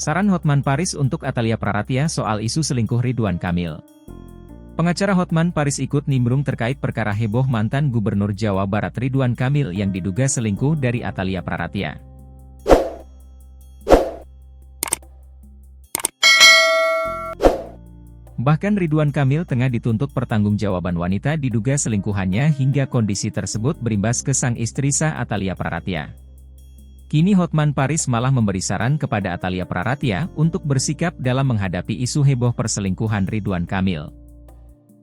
Saran Hotman Paris untuk Atalia Praratia soal isu selingkuh Ridwan Kamil. Pengacara Hotman Paris ikut nimbrung terkait perkara heboh mantan Gubernur Jawa Barat Ridwan Kamil yang diduga selingkuh dari Atalia Praratia. Bahkan Ridwan Kamil tengah dituntut pertanggungjawaban wanita diduga selingkuhannya hingga kondisi tersebut berimbas ke sang istri sah Atalia Praratia. Kini Hotman Paris malah memberi saran kepada Atalia Praratia untuk bersikap dalam menghadapi isu heboh perselingkuhan Ridwan Kamil.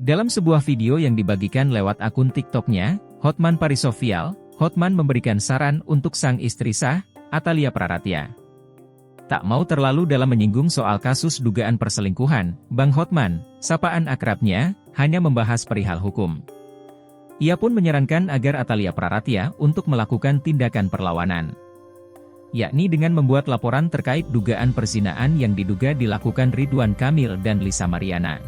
Dalam sebuah video yang dibagikan lewat akun TikTok-nya, Hotman Paris Official, Hotman memberikan saran untuk sang istri sah, Atalia Praratia. Tak mau terlalu dalam menyinggung soal kasus dugaan perselingkuhan, Bang Hotman, sapaan akrabnya, hanya membahas perihal hukum. Ia pun menyarankan agar Atalia Praratia untuk melakukan tindakan perlawanan, yakni dengan membuat laporan terkait dugaan perzinaan yang diduga dilakukan Ridwan Kamil dan Lisa Mariana.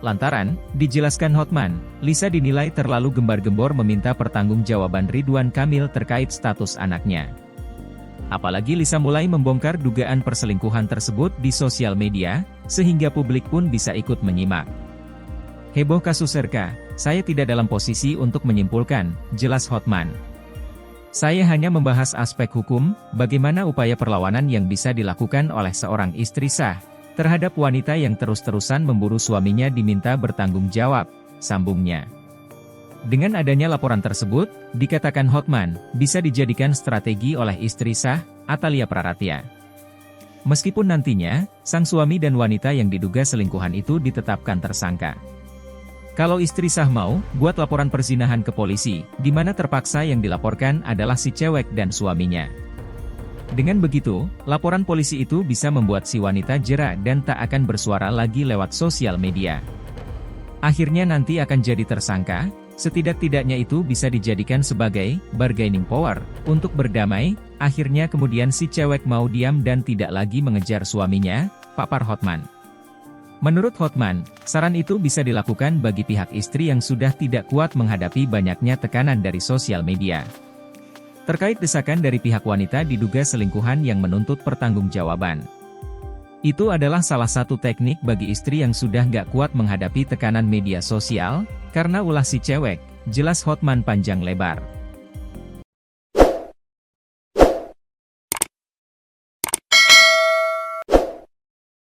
Lantaran, dijelaskan Hotman, Lisa dinilai terlalu gembar-gembor meminta pertanggungjawaban Ridwan Kamil terkait status anaknya. Apalagi Lisa mulai membongkar dugaan perselingkuhan tersebut di sosial media, sehingga publik pun bisa ikut menyimak. Heboh kasus RK, saya tidak dalam posisi untuk menyimpulkan, jelas Hotman. Saya hanya membahas aspek hukum, bagaimana upaya perlawanan yang bisa dilakukan oleh seorang istri sah terhadap wanita yang terus-terusan memburu suaminya diminta bertanggung jawab, sambungnya. Dengan adanya laporan tersebut, dikatakan Hotman, bisa dijadikan strategi oleh istri sah, Atalia Praratia. Meskipun nantinya, sang suami dan wanita yang diduga selingkuhan itu ditetapkan tersangka. Kalau istri sah mau, buat laporan perzinahan ke polisi, di mana terpaksa yang dilaporkan adalah si cewek dan suaminya. Dengan begitu, laporan polisi itu bisa membuat si wanita jera dan tak akan bersuara lagi lewat sosial media. Akhirnya nanti akan jadi tersangka, setidak-tidaknya itu bisa dijadikan sebagai bargaining power untuk berdamai, akhirnya kemudian si cewek mau diam dan tidak lagi mengejar suaminya, papar Hotman. Menurut Hotman, saran itu bisa dilakukan bagi pihak istri yang sudah tidak kuat menghadapi banyaknya tekanan dari sosial media. Terkait desakan dari pihak wanita diduga selingkuhan yang menuntut pertanggungjawaban. Itu adalah salah satu teknik bagi istri yang sudah gak kuat menghadapi tekanan media sosial, karena ulah si cewek, jelas Hotman panjang lebar.